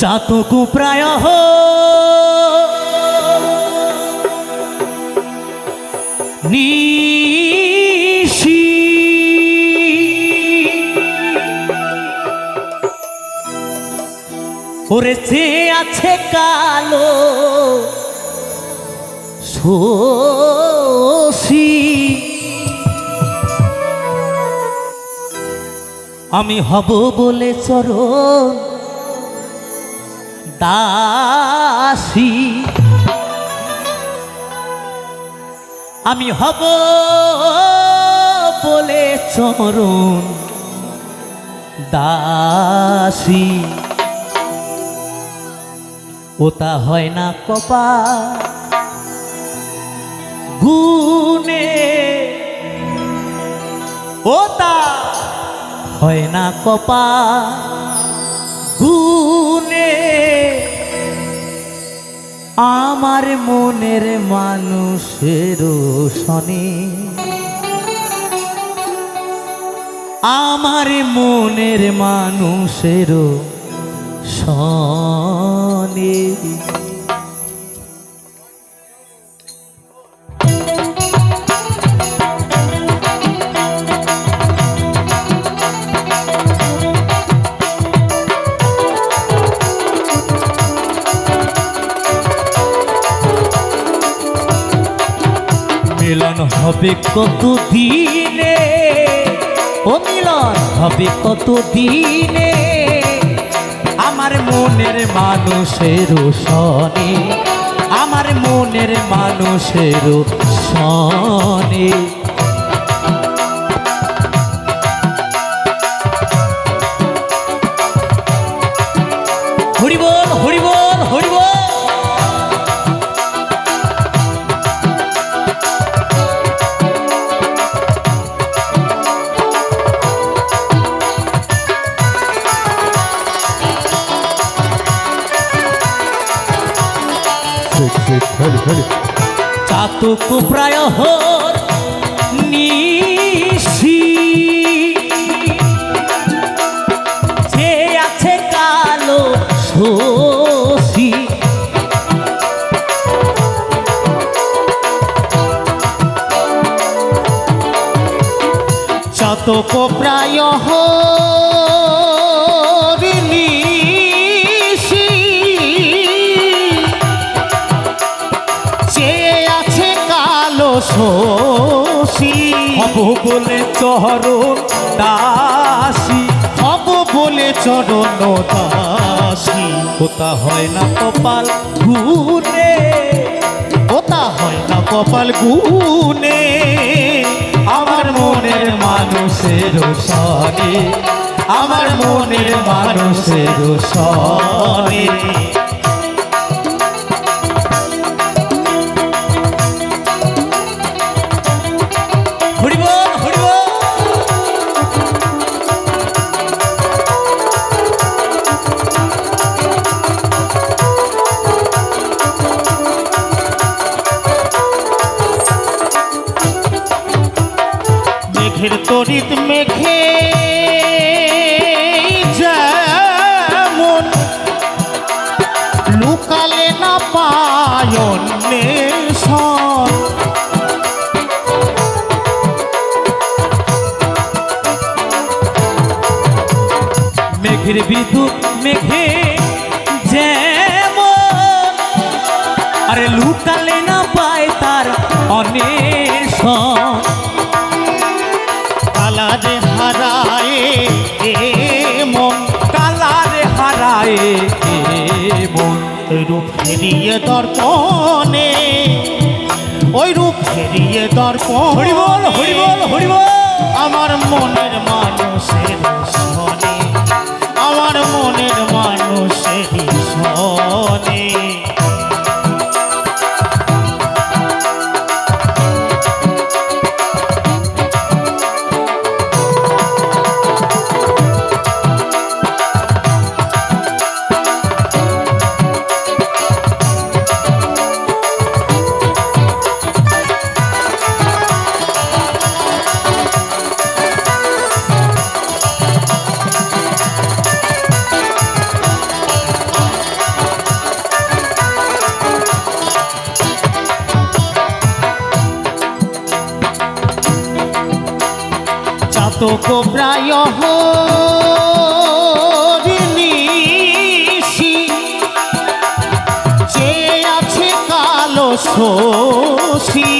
চাতক প্রায় নিশি ওরে যে আছে কালো শোষী আমি হব বলে চরণ দাসী আমি হব বলে চরণ দাসী ওটা হয় না কপাল গুনে ওটা হয় না কপাল গুনে আমার মনের মানুষের শনি আমার মনের মানুষের শনি মিলন হবে কত দিনে ও মিলন হবে কত দিনে আমার মনের মানুষের শনি আমার মনের মানুষের শনি হরি বল হরি বল হরি বল চাতক প্রায় নিশি যে আছে কালো শোষী চাতক প্রায় শোষী হব বলে চরণ দাসী হব বলে চরণ দাসী ওটা হয় না কপাল গুনে ওটা হয় না কপাল গুনে আমার মনের মানুষের শনি আমার মনের মানুষের শনি মেঘের তরিত মেঘে যেমন লুকালে না পায় অন্বেষণ মেঘের বিদ্যুৎ মেঘে যেমন আরে লুকালে না পায় তার অন্বেষণ কালারে হারায় মন কালারে হারায় মন ওই রূপ ফেরিয়ে দর্পণে ওই রূপ ফেরিয়ে দর্পণ হরি বল হরি বল হরি বল আমার মনের মানুষের শনি আমার মনের মানুষের শনি তোকো প্রায় হরিণীষি চেয়ে আছে কালো শশী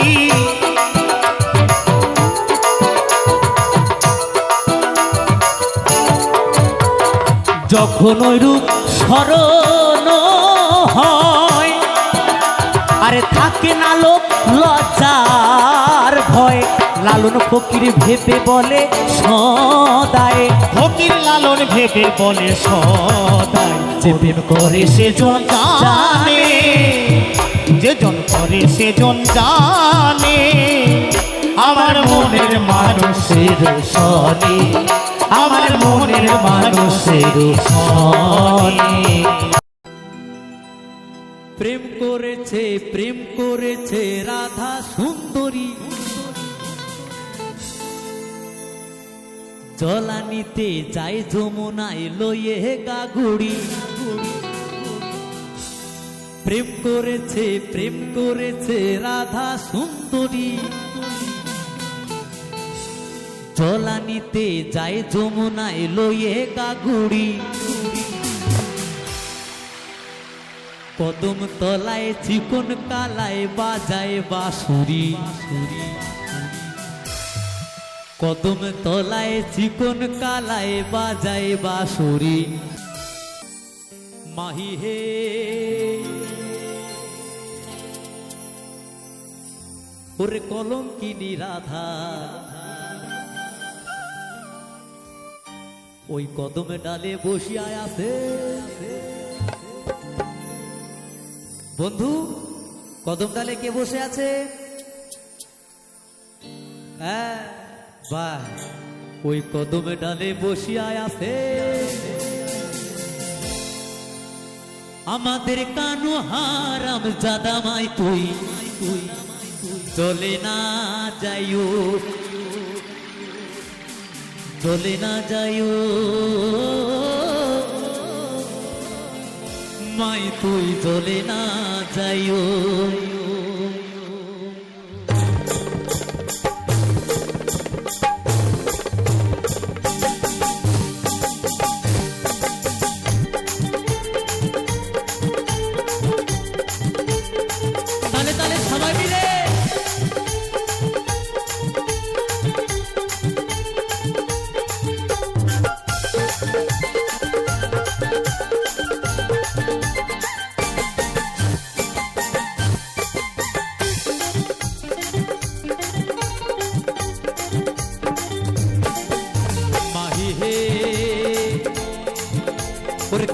যখন ওই রূপ স্মরণ হয় আরে থাকে না লোক লজ্জার ভয় লালন ফকির ভেবে বলে সদায় ফকির লালন ভেবে বলে সদায় যে প্রেম করে সেজন জানে যে জন করে সেজন জানে আমার মনের মানুষের সনে আমার মনের মানুষের সনে প্রেম করেছে রাধা সুন্দরী জলানিতে যায় যমুনায় লয়ে গাগুড়ি প্রেম করেছে রাধা সুন্দরী জলানিতে যায় যমুনায় লয়ে গাগুড়ি কদম তলায় চিকন কালায় বাজায় বাঁশুরি কদম তলায় চিকন কালায় বাজায় বাঁশুরি মাহি হে ওরে কলঙ্কিনী রাধা ওই কদম ডালে বসিয়া আছে বন্ধু কদম ডালে কে বসে আছে হ্যাঁ বাহ ওই কদম ডালে বসিয়া আছে আমাদের কানু হারাম জাদামাই তুই চলে না যাইও চলে না যাইও মাই তুই চলে না যাইও তালে তালে সবাই মিলে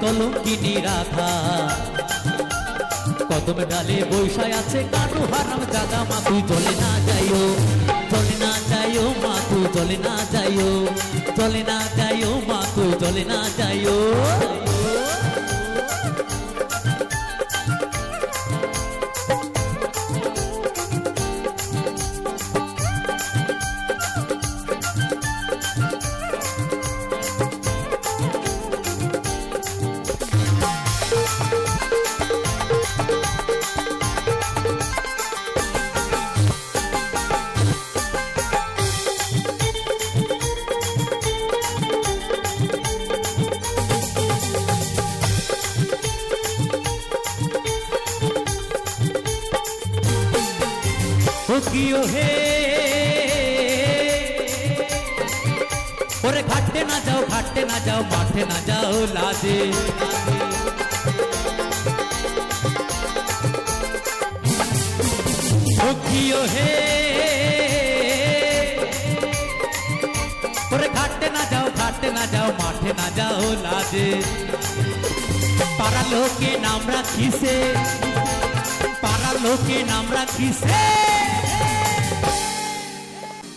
কলঙ্কিনী রাধা কদম ডালে বৈশায় আছে কানু হারাম জাদা মা তুই চলে না যাইও মা তুই চলে না যাইও মা তুই চলে না যাইও হে ওরে ঘাটতে না যাও মাঠে না যাও লাজে হে ওরে ঘাটতে না যাও মাঠে না যাও লাজে পাড়া লোকে নাম রাখিছে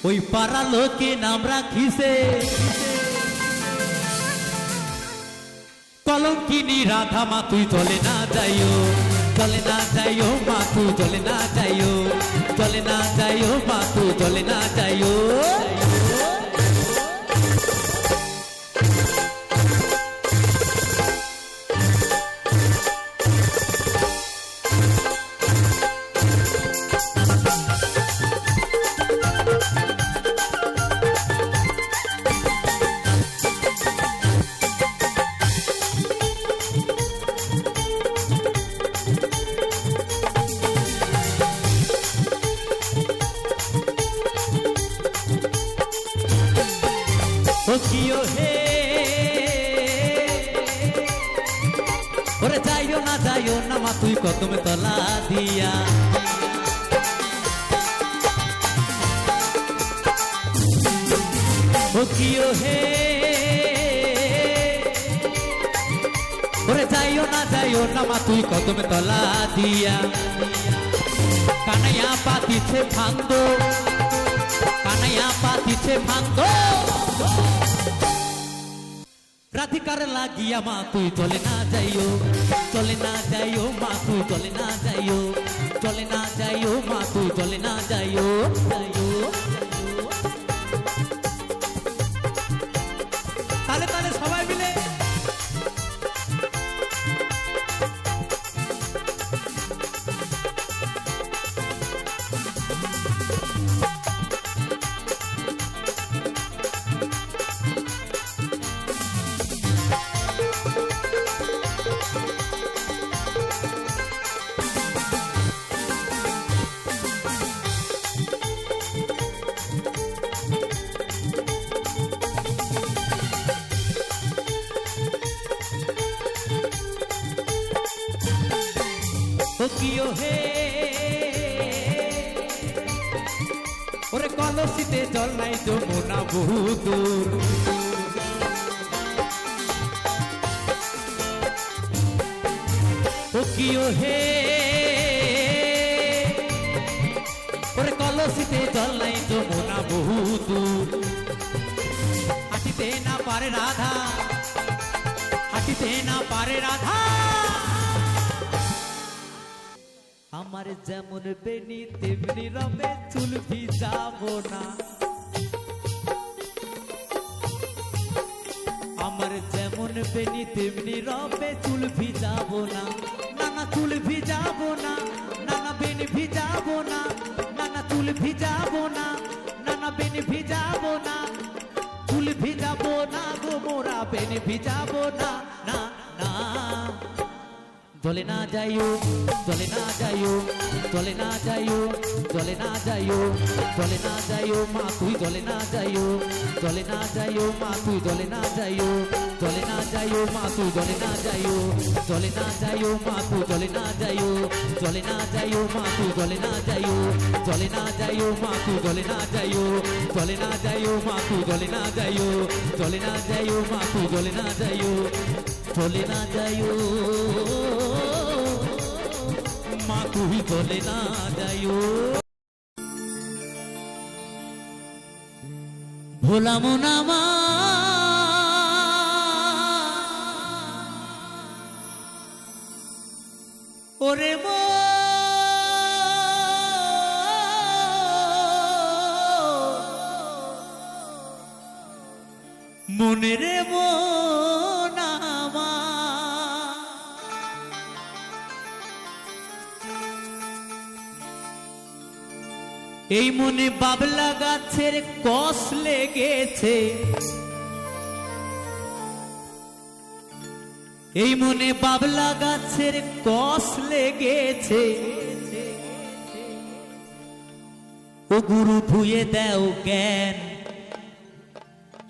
ওই পাড়া লোকে নাম রাখিছে কলঙ্কিনী রাধা মা তুই চলে না যাইও মা তুই চলে না যাইও মা তুই চলে না যাইও ওরে যাইও না মা তুই কদমে তলা দিয়া ও কিও হে ওরে যাইও না মা তুই কদমে তলা দিয়া কানাইয়া পাতিছে ভাঙ্গো কানাইয়া পাতিছে ভাঙ্গো রাধিকার লাগিয়া মা তুই চলে না যাইও মা তুই চলে না যাইও মা তুই চলে না যাইও তালে তালে সবাই মিলে ও কিও হে ওরে কলসিতে জল নাই যমুনা বহু দূর ও কিও হে ওরে কলসিতে জল নাই যমুনা বহু দূর হাঁটিতে না পারে রাধা আমার যেমন বেনি তেমনি রবে চুল ভিজাবো না আমার যেমন বেনি তেমনি রবে চুল ভিজাবো না নানা চুল ভিজাবো না নানা বেনি ভিজাবো না নানা চুল ভিজাবো না নানা বেনি ভিজাবো না চুল ভিজাবো না গো মোরা বেনি ভিজাবো না না না জলে না যাইও মা তুই জলে না যাইও মা তুই জলে না যাইও মা তুই জলে না যাইও মা তুই জলে না যাইও মা তুই জলে না যাইও মা তুই জলে না যাইও মা তুই জলে না যাইও চলে না যাইও মা তুই চলে না যাইও ভোলা মোনা মা ওরে মো মনে রে মোনা মা এই মনে বাবলা গাছের কষ লেগেছে এই মনে বাবলা গাছের কষ লেগেছে ও গুরু ধুয়ে দেও জ্ঞান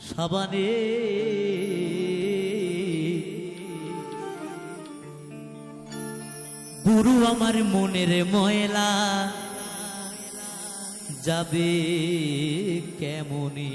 সাবানে গুরু আমার মনের ময়লা যাবে কেমনে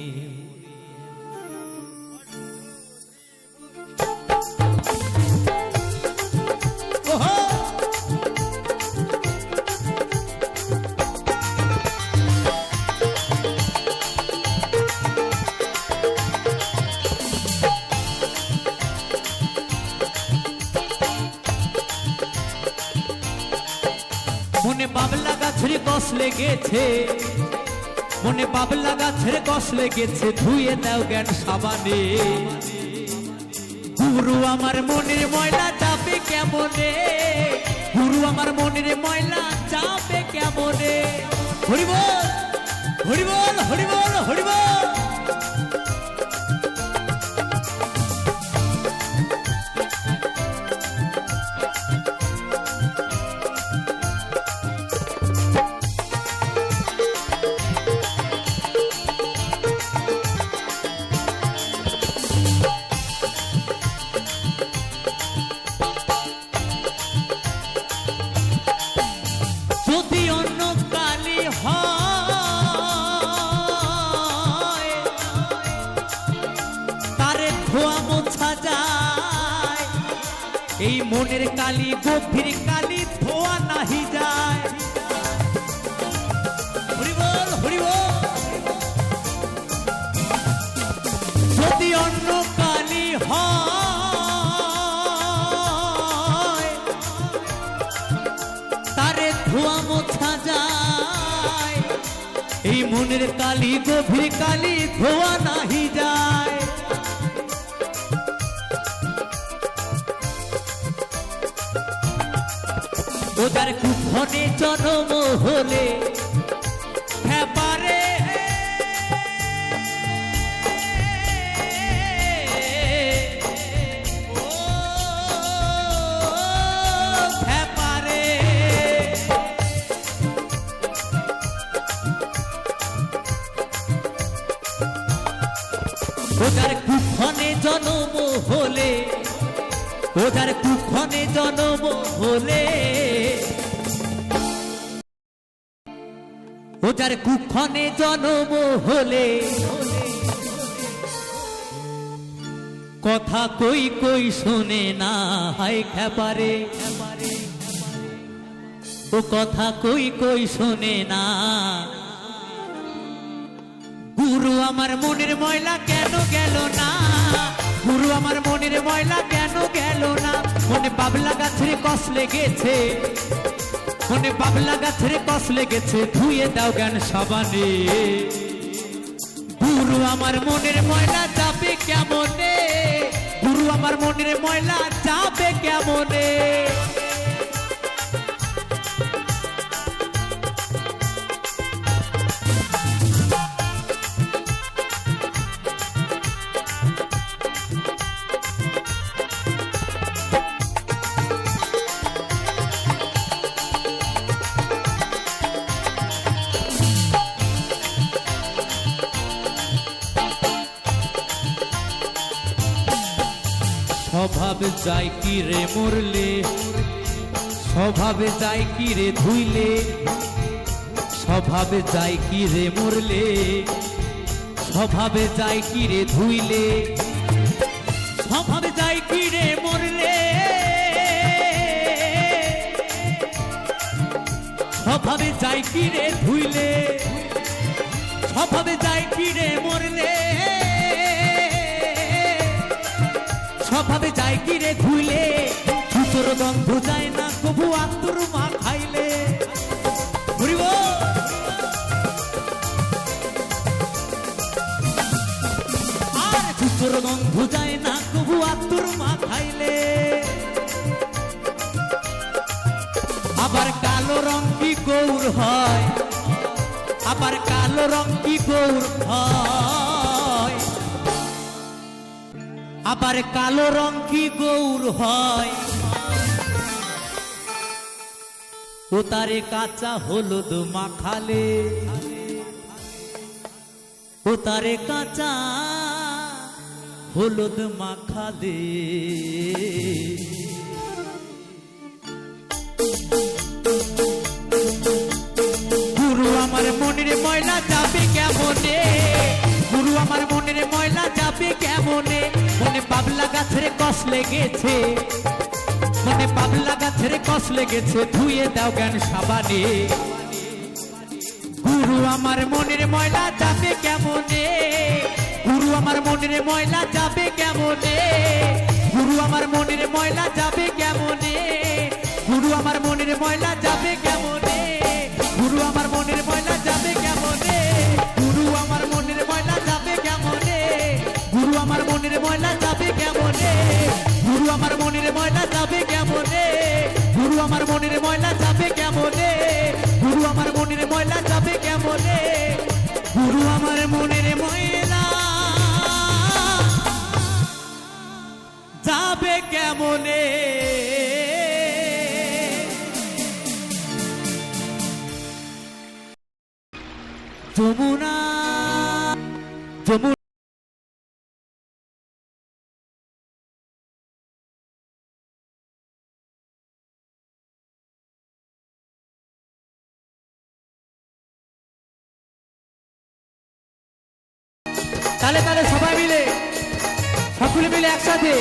মনে বাবলা গাছের কষ লেগেছে মনে বাবলা গাছের কষ লেগেছে ধুয়ে দাও জ্ঞান সাবানে গুরু আমার মনের ময়লা যাবে কেমনে গুরু আমার মনের ময়লা যাবে কেমনে হরি বল হরি বল হরি বল হরি বল এই মনের কালি গভীর কালি ধোয়া নাহি যায়। হরি বল হরি বল। যদি অন্য কালি হয় তারে ধোয়া মোছা যায়। এই মনের কালি গভীর কালি ধোয়া নাহি যায়। ওদের কুক্ষণে জন্ম হলে পারে ওদের কুক্ষণে জন্ম হলে ওদের কুক্ষণে জন্ম হলে ওদের কুক্ষণে জন্ম হলে কথা কই কই শোনে না হায় খেপারে। ও কথা কই কই শোনে না। গুরু আমার মনের ময়লা কেন গেল না। গুরু আমার মনের ময়লা কেন গেল না। মনে বাবলা গাছের কষ লেগেছে মনে বাবলা গাছের কষ লেগেছে ধুয়ে দাও জ্ঞান সাবানে। গুরু আমার মনের ময়লা যাবে কেমনে। গুরু আমার মনের ময়লা যাবে কেমনে। স্বভাবে যায় কি রে মরলে স্বভাবে যায় কি রে ধুইলে। স্বভাবে যায় কি রে মরলে স্বভাবে যায় কি রে ধুইলে। স্বভাবে যায় কি রে মরলে স্বভাবে যায় কি রে ধুইলে। স্বভাবে যায় কি রে মরলে স্বভাবে যায় কি রে ধুইলে। সুতোর গন্ধ যায় না কবু আত্মর মা খাইলে। হরিব আর সুতোর গন্ধ যায় না কবু আত্মর মা খাইলে। আবার কালো রং কি গৌর হয় আবার কালো রং কি গৌর হয়। আবার কালো রং কি গৌর হয়। ও তারে কাঁচা হলুদ মাখালে ও তারে কাঁচা হলুদ মাখালে। গুরু আমার মনের ময়লা যাবে কেমনে। গুরু আমার মনের ময়লা যাবে কেমনে। মনে বাবলা গাছের কষ লেগেছে মনে বাবলা গাছের কষ লেগেছে ধুয়ে দাও জ্ঞান সাবানে। গুরু আমার মনের ময়লা যাবে কেমনে। গুরু আমার মনের ময়লা যাবে কেমনে। গুরু আমার মনের ময়লা যাবে কেমনে। গুরু আমার মনের ময়লা যাবে কেমনে। গুরু আমার মনের ময়লা যাবে কেমনে। গুরু আমার মনের ময়লা যাবে কেমনে। গুরু আমার মনের ময়লা যাবে কেমনে। গুরু আমার মনের ময়লা যাবে কেমনে। গুরু আমার মনের ময়লা যাবে কেমনে। গুরু আমার মনের ময়লা যাবে কেমনে। গুরু আমার মনের ময়লা যাবে কেমনে। যমুনা যমুনা তালে তালে সবাই মিলে সকলে মিলে একসাথে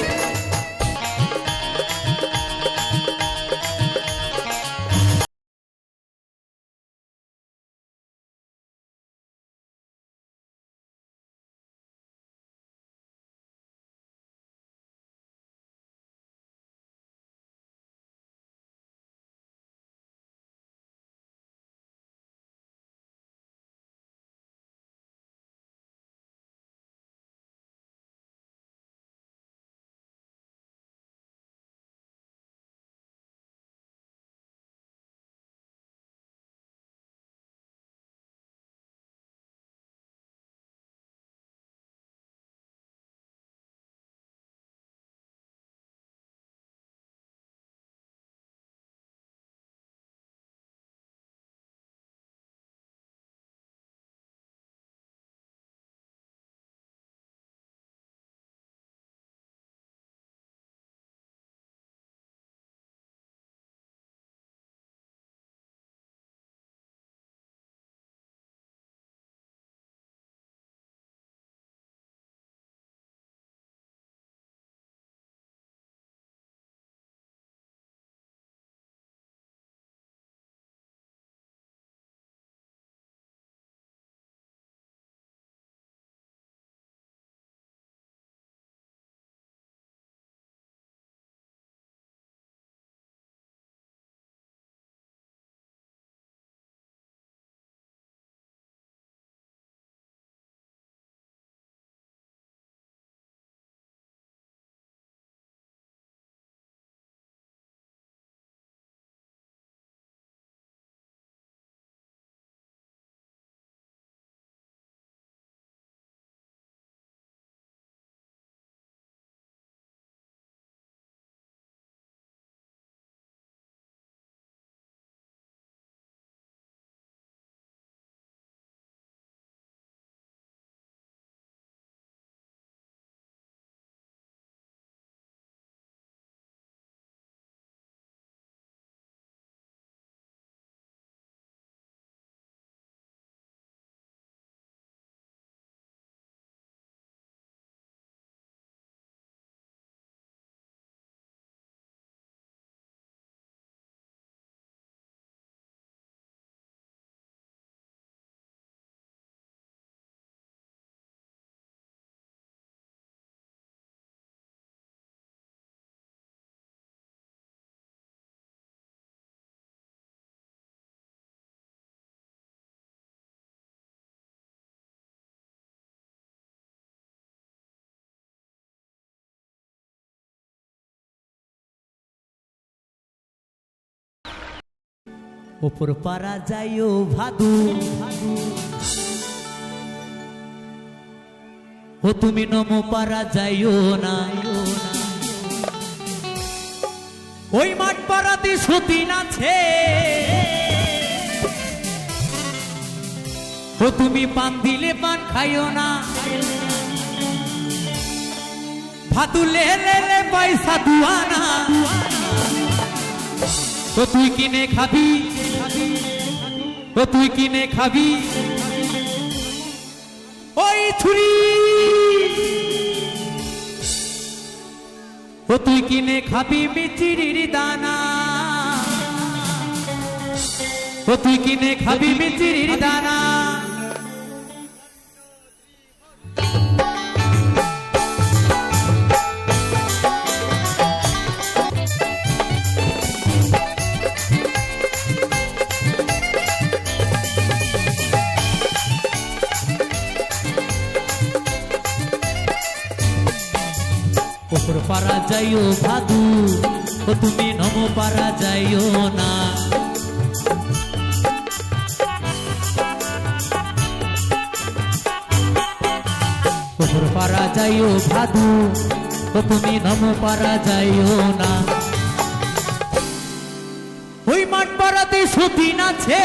ওপর পারা যাইও ভাদু ও তুমি নমো পারা যাইও না ওই মাঠ পাড়াতে সতীন আছে ও তুমি পান দিলে পান খাইও না ভাদু লে লে লে পয়সা দুয়ানা ও তুই কিনে খাবি ও তুই কিনে খাবি ওই ছুরি ও তুই কিনে খাবি মিচিরির দানা ও তুই কিনে খাবি মিচিরির দানা ওপর পারা যাইও ভাদু ও তুমি নমো পারা যাইও না ওপর পারা যাইও ভাদু ও তুমি নমো পারা যাইও না ওই মাঠ পাড়াতে সতীন আছে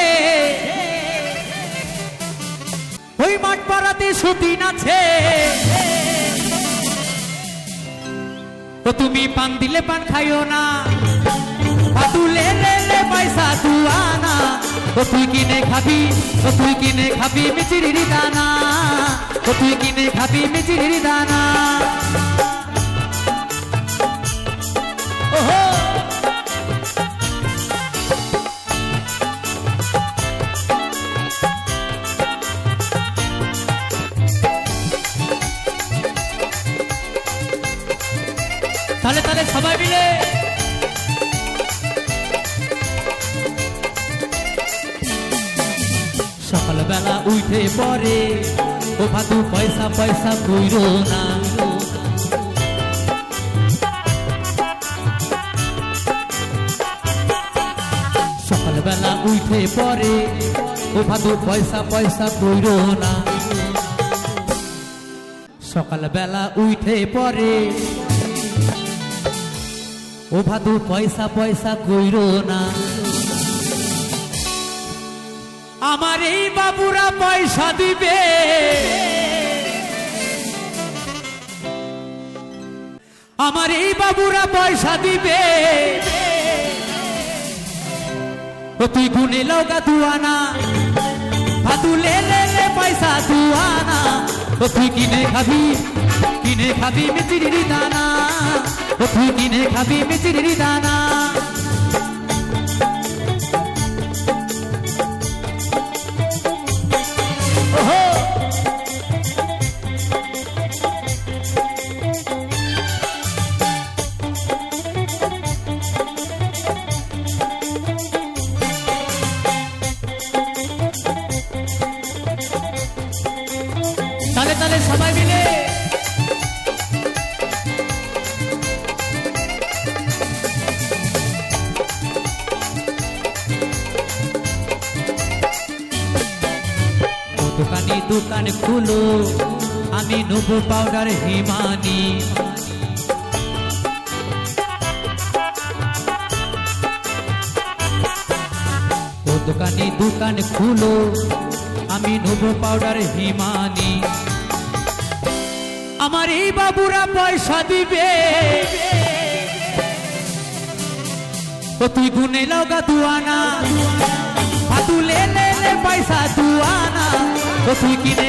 ওই মাঠ পাড়াতে সতীন আছে ও তুমি পান দিলে পান খাইও না ভাদু লে লে লে পয়সা দুয়ানা ও তুই কিনে খাবি ও তুই কিনে খাবি মিচিরির দানা ও তুই কিনে খাবি মিচিরির দানা ওহো তাহলে তাহলে সবাই মিলে সকালবেলা উঠে পরে ও ভাদু পয়সা পয়সা কইরো না সকালবেলা উঠে পরে ও ভাদু পয়সা পয়সা কইরো না সকালবেলা উঠে পরে ও ভাদু পয়সা পয়সা কইরো না আমার এই বাবুরা পয়সা দিবে আমার এই বাবুরা পয়সা দিবে ও তুই গুনে লগা দুয়ানা ভাদু লে লে লে পয়সা দুয়ানা ও তুই কিনে খাবি মিচিরির দানা ও তুই কিনে খাবি মিচিরির দানা ওহো তালে তালে সবাই মিলে দোকানি দোকান খুলো আমি নেবো পাউডার হিমানি ও দোকানি দোকান খুলো আমি নেবো পাউডার হিমানি আমার এই বাবুরা পয়সা দিবে ও তুই গুনে লগা দুয়ানা ভাদু লে লে লে পয়সা দুয়ানা ও তুই কিনে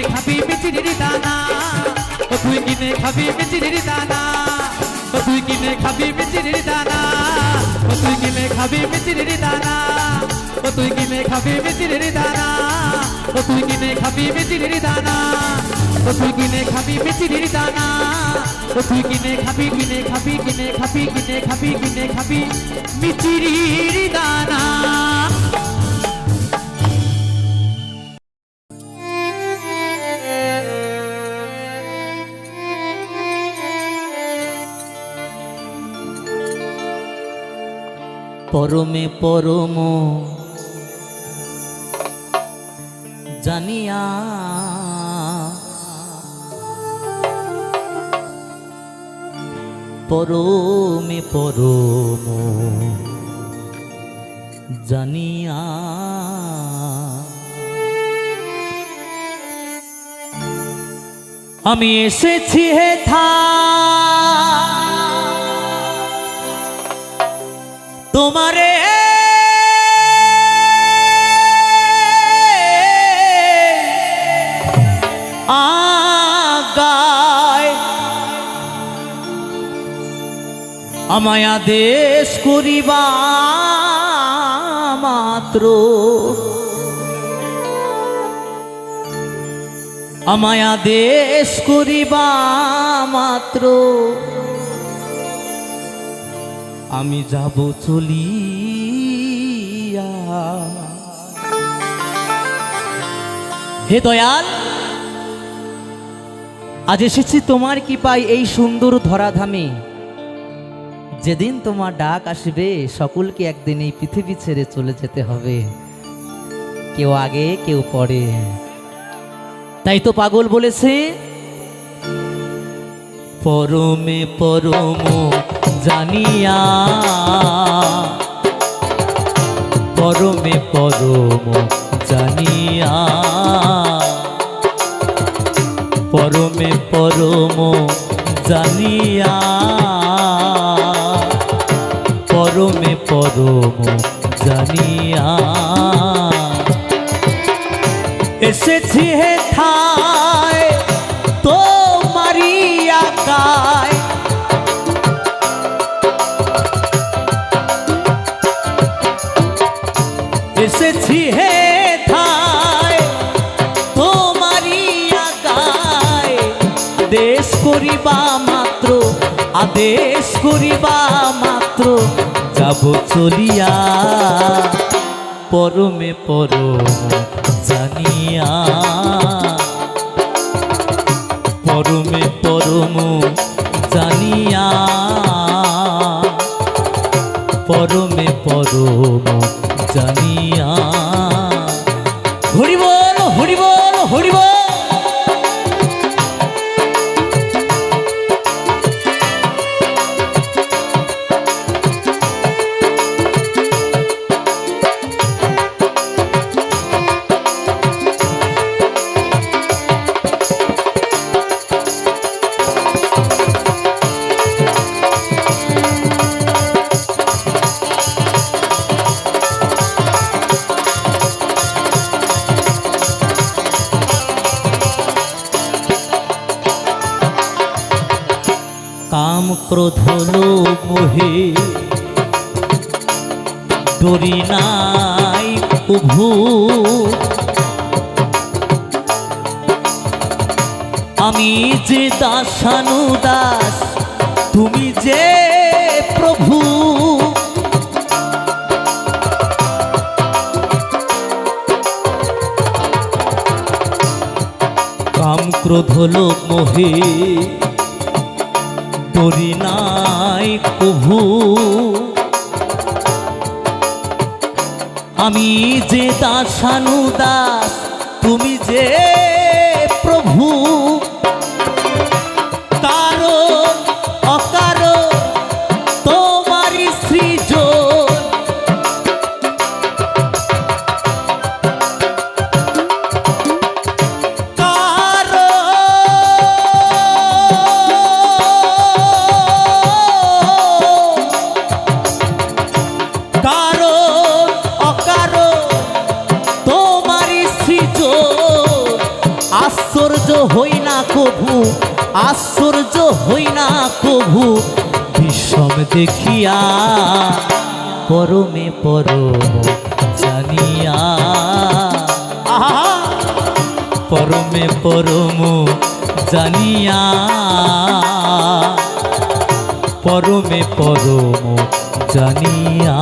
খাবি মিচিরির দানা ও তুই কিনে খাবি মিচিরির দানা ও তুই কিনে খাবি মিচিরির দানা ও তুই কিনে খাবি মিচিরির দানা ও তুই কিনে খাবি মিচিরির দানা ও তুই কিনে খাবি মিচিরির দানা ও তুই কিনে খাবি মিচিরির দানা ও তুই কিনে খাবি মিচিরির দানা পরমে পরম জানিয়া পরমে পরম জানিয়া আমি এসেছি হেথা তোমারে আগায় আমায় আদেশ করিবা মাত্র আমায় আদেশ করিবা মাত্র আমি যাব চলিয়া। হে দয়াল, আজ এসেছি তোমার কৃপায় এই সুন্দর ধরাধামে। যেদিন তোমার ডাক আসবে সকলকে একদিন এই পৃথিবী ছেড়ে চলে যেতে হবে, কেউ আগে কেউ পরে। তাই তো পাগল বলেছে পরমে পরম জানিয়া পরমে পরম জানিয়া পরমে পরম জানিয়া পরমে পরম জানিয়া এসেছি হেথায় তোমারি আকায় এসেছি হেথায় তোমারি আকায় দেশ করিবা মাত্র আদেশ করিবা মাত্র যাব চলিয়া পরমে পরম জানিয়া পরমে পরম জানিয়া পরমে পরম জানিয়া। হরি বল হরি বল হরি বল। কাম ক্রোধ লোভ মোহে ডরি নাই প্রভু আমি যে দাসানুদাস তুমি যে প্রভু কাম ক্রোধ লোভ মোহে ডরি নাই প্রভু আমি যে দাসানুদাস তুমি যে প্রভু কারণ অকারণ তোমারি সৃজন আশ্চর্য হই না কভু আশ্চর্য হই না কভু বিষম দেখিয়া পরমে পরম জানিয়া পরমে পরম জানিয়া পরমে পরম জানিয়া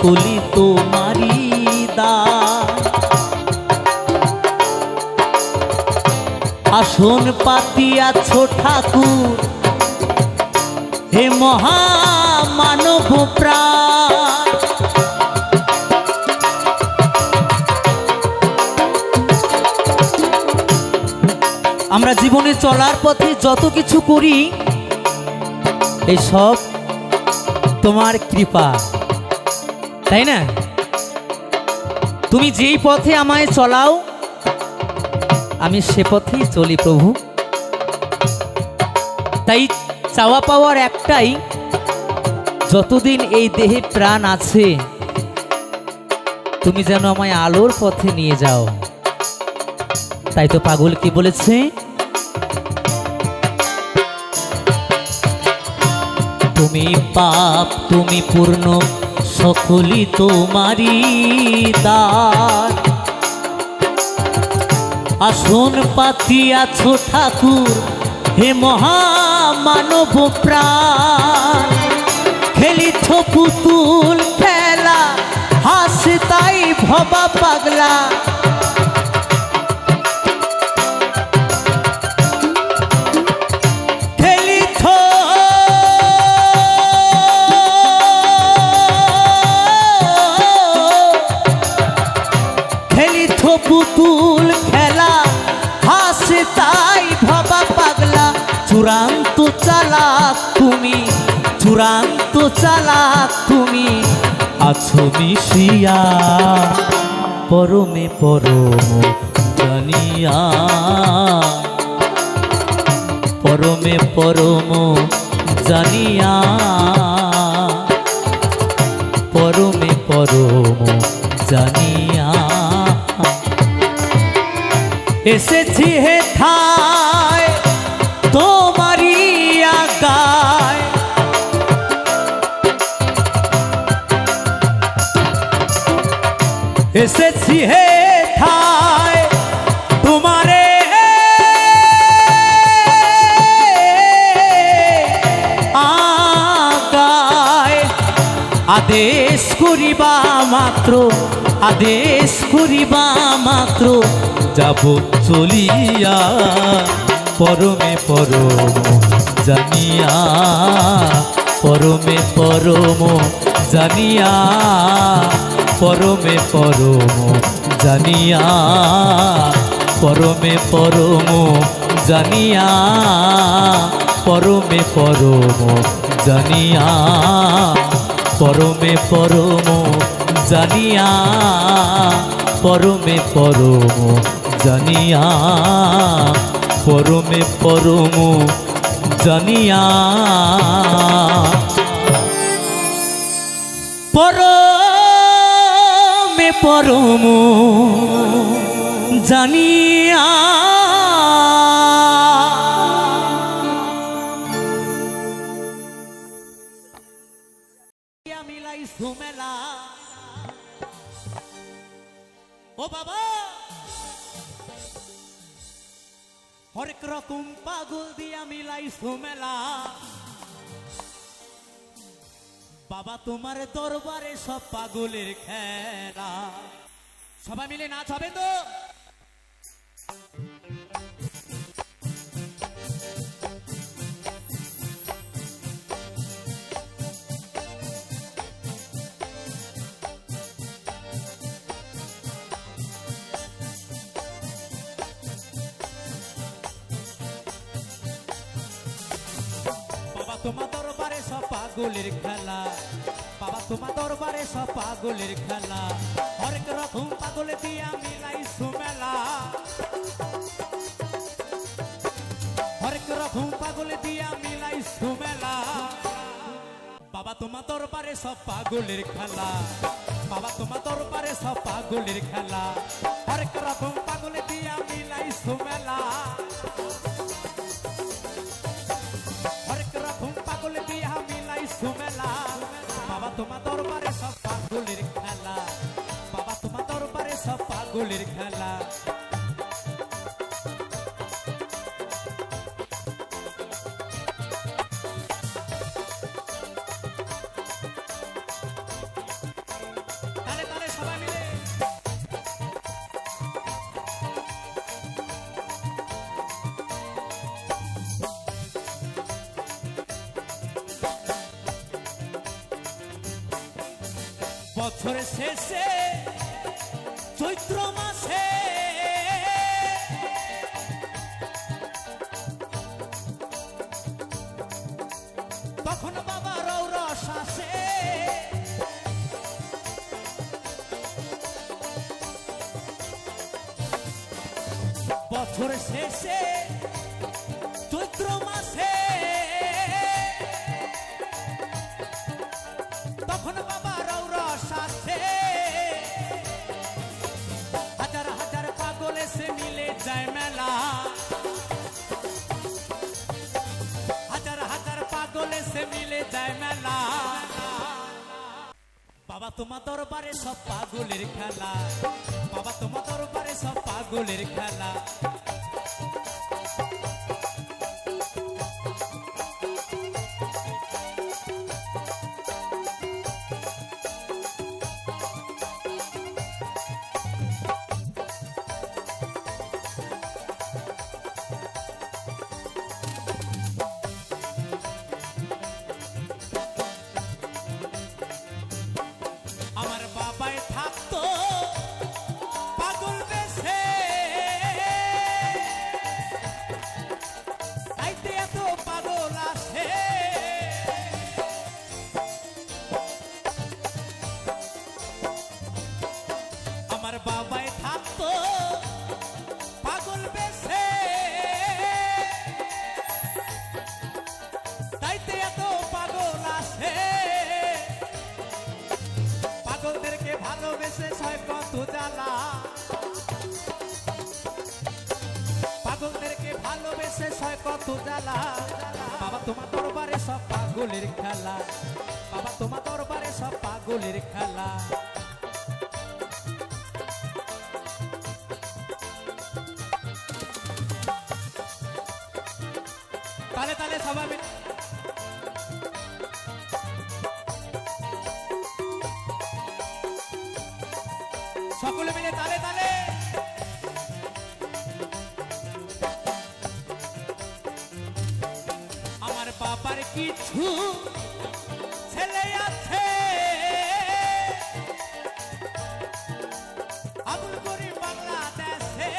সকলি তোমারি দান। আসন পাতিয়াছ ঠাকুর হে মহামানব প্রাণ। আমরা জীবনে চলার পথে যত কিছু করি এই সব তোমার কৃপা, তাই না? তুমি যেই পথে আমায় চলাও আমি সে পথেই চলি প্রভু। তাই চাওয়া পাওয়ার একটাই, যতদিন এই দেহে প্রাণ আছে তুমি যেন আমায় আলোর পথে নিয়ে যাও। তাই তো পাগল কি বলেছে, তুমি পাপ তুমি পূর্ণ সকলি তোমারি দান। আসন পাতিয়াছ ঠাকুর হে মহামানব প্রাণ। খেলিছ পুতুল খেলা হাসে তাই ভবা পাগলা। পুতুল খেলা হাসে তাই ভবা পাগলা। চূড়ান্ত চালাক তুমি, চূড়ান্ত চালাক তুমি আছো মিশিয়া পরমে পরম জানিয়া। পরমে পরম জানিয়া, পরমে পরম জানিয়া। এসেছি হে ঠায় তোমারি আগায়। এসেছি হে ঠায় তোমারে আগায়। আদেশ করিবা মাত্র, আদেশ করিবা মাত্র যাব চলিয়া পরমে পরম জানিয়া। পরমে পরম জানিয়া, পরমে পরম জানিয়া। পরমে পরম জানিয়া, পরমে পরম জানিয়া। পরমে পরম জানিয়া, পরমে পরম জানিয়া। পরমে পরম জানিয়া, পরমে পরম জানিয়া। মিলাই সুমেলা ও বাবা, হরেক রকম পাগল দিয়া মিলাই সুমেলা। বাবা তোমার দরবারে সব পাগলের খেলা। সবাই মিলে নাচ হবে তো? তোমার দরবারে সব পাগলের খেলা। বাবা তোমার দরবারে সব পাগলের খেলা। হরেক রকম পাগল দিয়া মিলাই সুমেলা। হরেক রকম পাগল দিয়া মিলাই সুমেলা। বাবা তোমার দরবারে সব পাগলের খেলা। বাবা তোমার দরবারে সব পাগলের খেলা। হরেক রকম পাগল দিয়া মিলাই সুমেলা। সুমেলা বাবা তোমার দরবারে সব পাগলের খেলা। বাবা তোমার দরবারে সব পাগলের খেলা। বছরের শেষে চৈত্র মাসে তখন বাবা রৌরস আসে, বছরের শেষে চৈত্র মাসে তখন বাবা রৌরস আসে, হাজার হাজার পাগল এসে মিলে যায় মেলা, হাজার হাজার পাগল এসে মিলে যায় মেলা। বাবা তোমার দরবারে সব পাগলের খেলা, বাবা তোমার দরবারে সব পাগলের খেলা। আমার বাবাই থাকতো পাগল বেশে, তাইতে এত পাগল আসে, আমার বাবাই থাকতো পাগল বেশে, তাইতে এত পাগল আসে, পাগলদেরকে ভালোবেসে সয় কত জ্বালা, পাগলদেরকে ভালোবেসে সয় কত জ্বালা। বাবা তোমার দরবারে সব পাগলের খেলা, বাবা তোমার দরবারে সব পাগলের খেলা। তালে তালে সবাই মিলে সকলে মিলে তালে তালে। আমার বাবার কিছু ছেলে আছে, আবুল করিম বাংলাদেশে,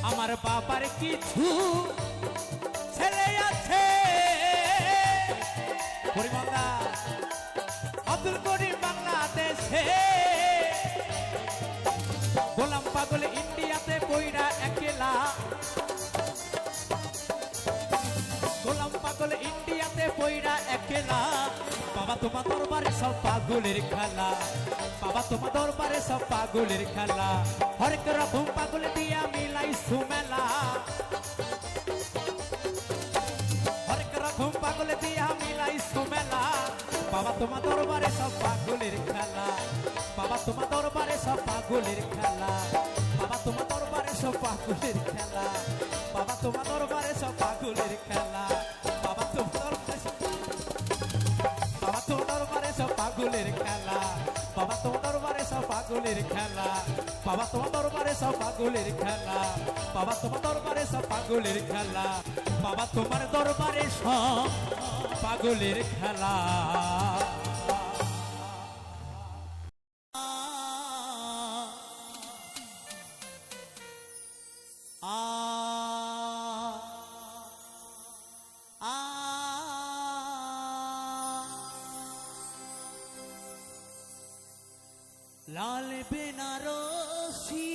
আমার বাবার কিছু ছেলে আছে, পরিমন্দা আব্দুল করিম বাংলাদেশে, গোলাম পাগল ইন্ডিয়াতে পইরা একলা, গোলাম পাগল ইন্ডিয়াতে পইরা একলা। বাবা তোমার দরবারে সব পাগলের খেলা, বাবা তোমার দরবারে সব পাগলের খেলা। হরেক রকম পাগল দিয়া মিলাই সুমেলা, হরেক রকম পাগল দিয়া মিলাই সুমেলা। বাবা তোমার দরবারে সব পাগলের খেলা, বাবা তোমার দরবারে সব পাগলের খেলা, বাবা তোমার দরবারে সব পাগলের খেলা, বাবা তোমার দরবারে সব পাগলের খেলা, বাবা তোমার দরবারে বাবা তোমার দরবারে সব পাগলের খেলা, বাবা তোমার দরবারে সব পাগলের খেলা, বাবা তোমার দরবারে সব পাগলের খেলা, বাবা তোমার দরবারে সব পাগলের খেলা, বাবা তোমার দরবারে সব পাগলের খেলা। লাল বেনারসি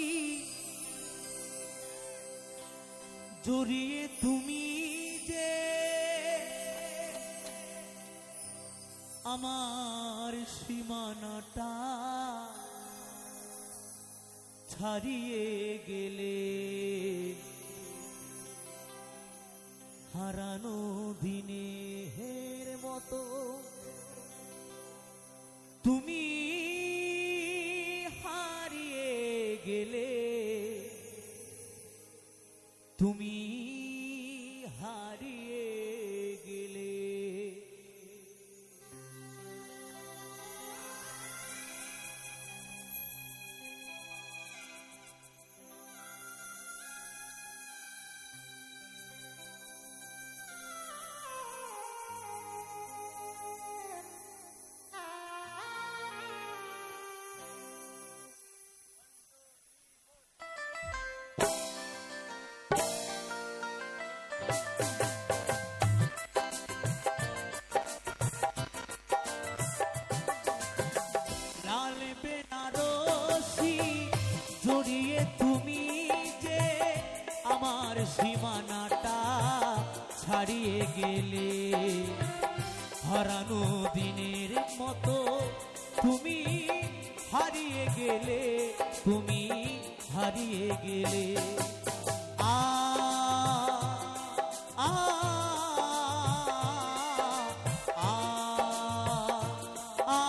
জড়িয়ে তুমি যে আমার সীমানাটা ছাড়িয়ে গেলে, হারানো দিনের মতো তুমি হারিয়ে গেলে, তুমি হারিয়ে গেলে। লাল বেনারসি জড়িয়ে তুমি যে আমার সীমানাটা ছাড়িয়ে গেলে, হারানো দিনের মতো তুমি হারিয়ে গেলে, তুমি হারিয়ে গেলে। আ আ আ আ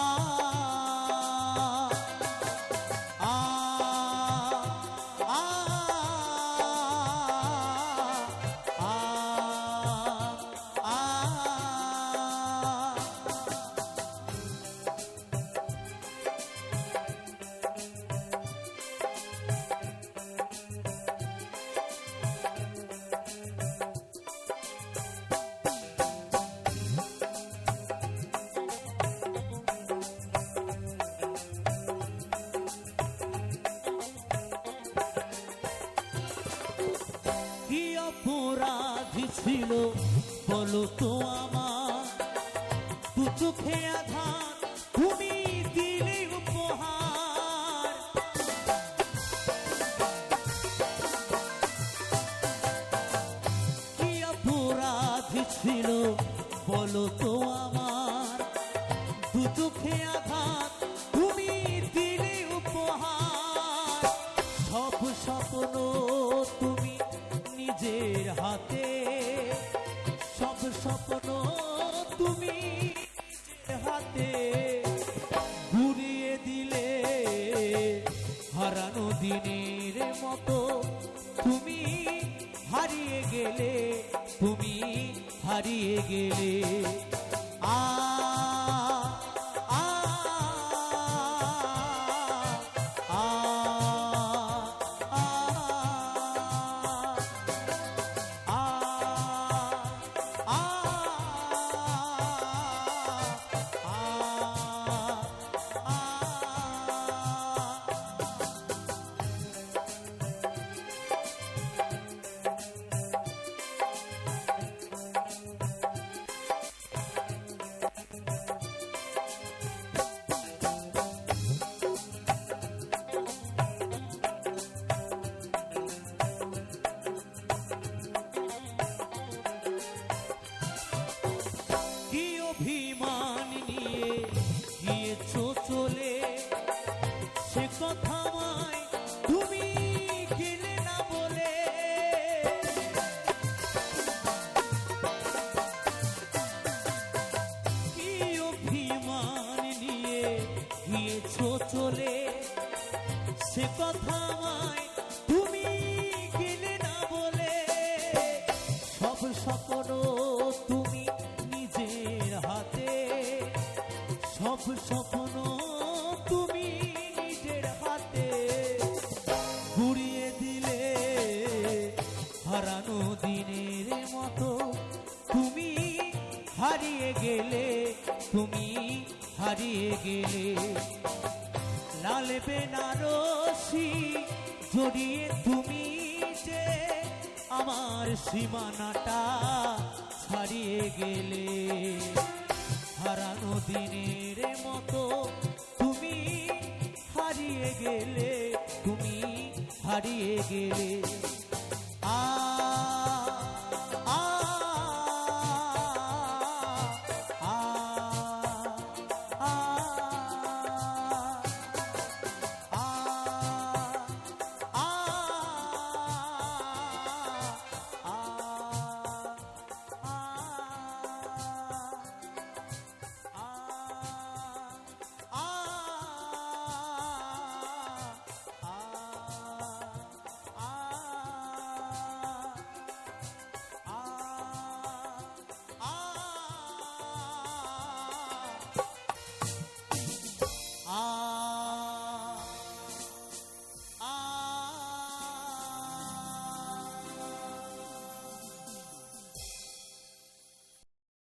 কি অপরাধী ছিল বলো তো আমার, দু চোখে আধার তুমি দিলে উপহার। কি অপরাধী ছিল বলো তো আমার, দু চোখে আধার তুমি দিলে উপহার। সব স্বপ্ন তুমি নিজের হাতে, সব স্বপ্ন তুমি নিজের হাতে ঘুরিয়ে দিলে, হারানো দিনের মতো তুমি হারিয়ে গেলে, তুমি হারিয়ে গেলে। আ আ আ কি অভিমান নিয়ে গিয়েছো চলে, সে কথা আমায় তুমি গেলে না বলে। কি অভিমান নিয়ে গিয়েছো চলে, সে কথা আমায় তুমি গেলে না বলে। সব স্বপ্ন তুমি নিজের হাতে, সব স্বপ্ন তুমি নিজের হাতে ঘুরিয়ে দিলে, হারানো দিনের মতো তুমি হারিয়ে গেলে, তুমি হারিয়ে গেলে। লাল বেনারসি জড়িয়ে তুমি যে আমার সীমানাটা ছাড়িয়ে গেলে, হারানো দিনের মতো তুমি হারিয়ে গেলে, তুমি হারিয়ে গেলে। আ আ আ আ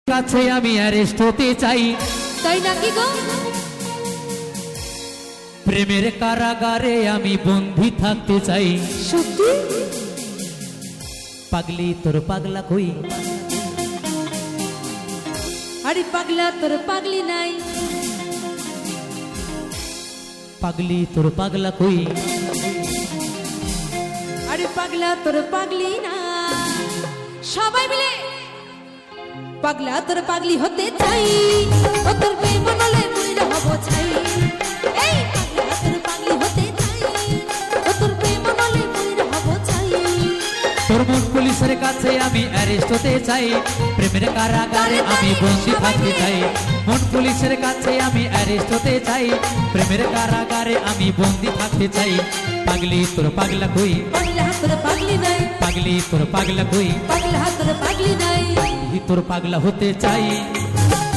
কাছে আমি অ্যারেস্ট হতে চাই, তাই নাকি গো? প্রেমের কারাগারে আমি বন্দী থাকতে চাই। সত্যি? পাগলি তোর পাগলা কই আরে পাগলা তোর পাগলি নাই পাগলি তোর পাগলা কই আরে পাগলা তোর পাগলি না সবাই মিলে পাগলা তোর পাগলি হতে চাই ও তোর প্রেম নলে পুইরা হব চাই এই পাগলা তোর পাগলি হতে চাই ও তোর প্রেম নলে পুইরা হব চাই তোর মন পুলিশের কাছে আমি অ্যারেস্ট হতে চাই প্রেমের কারাগারে আমি বন্দি থাকতে চাই মন পুলিশের কাছে আমি অ্যারেস্ট হতে চাই প্রেমের কারাগারে আমি বন্দি থাকতে চাই পাগলি তোর পাগলা কই পাগলা তোর পাগলি নাই পাগলি তোর পাগলা কই পাগলা তোর পাগলি নাই তোর পাগলা হতে চাই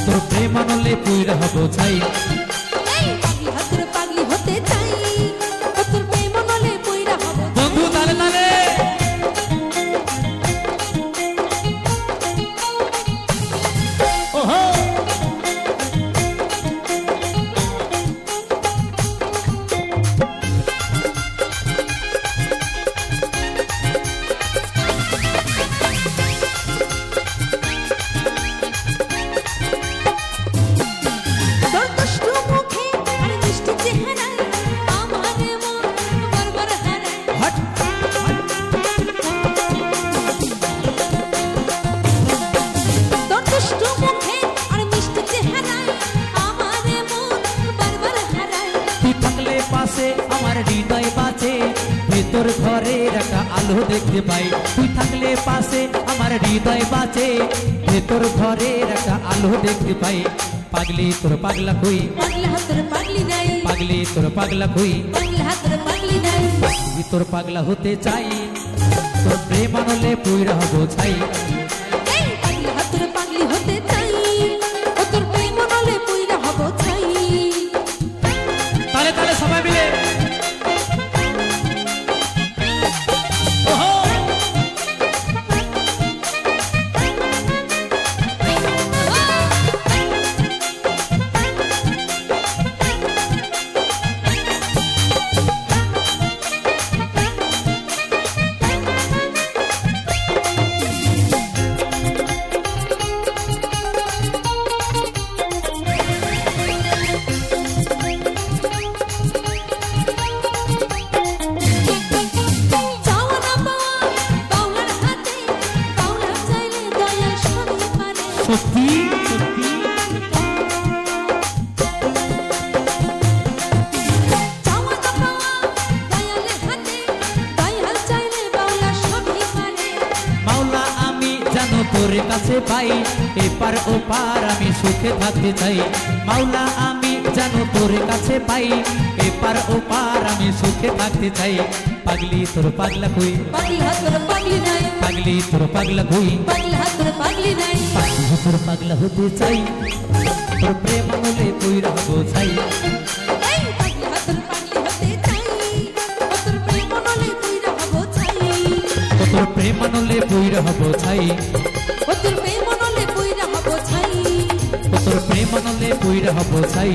তোর প্রেম নলে পুইরা হব চাই এই পাগলা তোর পাগলি হতে চাই ও তোর প্রেম নলে পুইরা হব বন্ধু তালে তালে ওহো তোর দুষ্টু মুখে আর মিষ্টি চেহারায় আমার মন বারবার হারায় হট তোর দুষ্টু মুখে আর মিষ্টি চেহারায় আমার মন বারবার হারায় তুই থাকলে পাশে আমার হৃদয় বাঁচে ভেতর ঘরে রাখা আলো দেখতে পাই তুই থাকলে পাশে আমার হৃদয় বাঁচে ভেতর ঘরে রাখা আলো দেখতে পাই পাগলি তোর পাগলা কই পাগলা তোর পাগলি নাই পাগলি তোর পাগলা কই পাগলা তোর পাগলি নাই তুই তোর পাগলা হতে চাই তোর প্রেম আনলে পুইরা হব ছাই এই পাগলা তোর পাগলি হতে চাই ও তোর প্রেম নলে পুইরা হব চাই তালে তালে সবাই মিলে ওহো চাওয়া না পাওয়া বাউলার হাতে বাউলা চাইলে দয়া সবই পারে সত্যি সত্যি চাওয়া না পাওয়া দয়ালের হাতে দয়াল চাইলে বাউলা সবই পারে মাওলা আমি জানো তোর কাছে পাই এপার ওপার আমি সুখে থাকতে চাই মাওলা আমি জানো তোর কাছে পাই এপার ওপার আমি সুখে থাকতে চাই পাগলি তোর পাগলা কই পাগলা তোর পাগলি নাই পাগলি তোর পাগলা কই পাগলা তোর পাগলি নাই পাগলি তোর পাগলা হতে চাই তোর প্রেম হলে পুইরা হব চাই এই পাগলা তোর পাগলি হতে চাই ও তোর প্রেম নলে পুইরা হব চাই তোর প্রেম হলে পুইরা হব চাই ও তোর প্রেম নলে পুইরা হব চাই তোর প্রেম হলে পুইরা হব চাই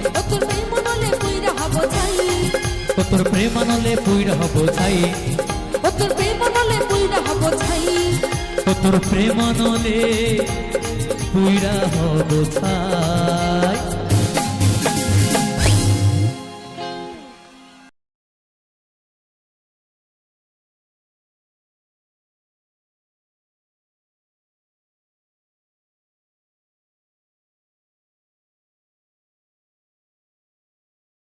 ও তোর প্রেম নলে পুইরা হব চাই তোর প্রেম হলে পুইরা হব চাই ও তোর প্রেম নলে পুইরা হব চাই তোর প্রেম নলে পুইরা হব ছাই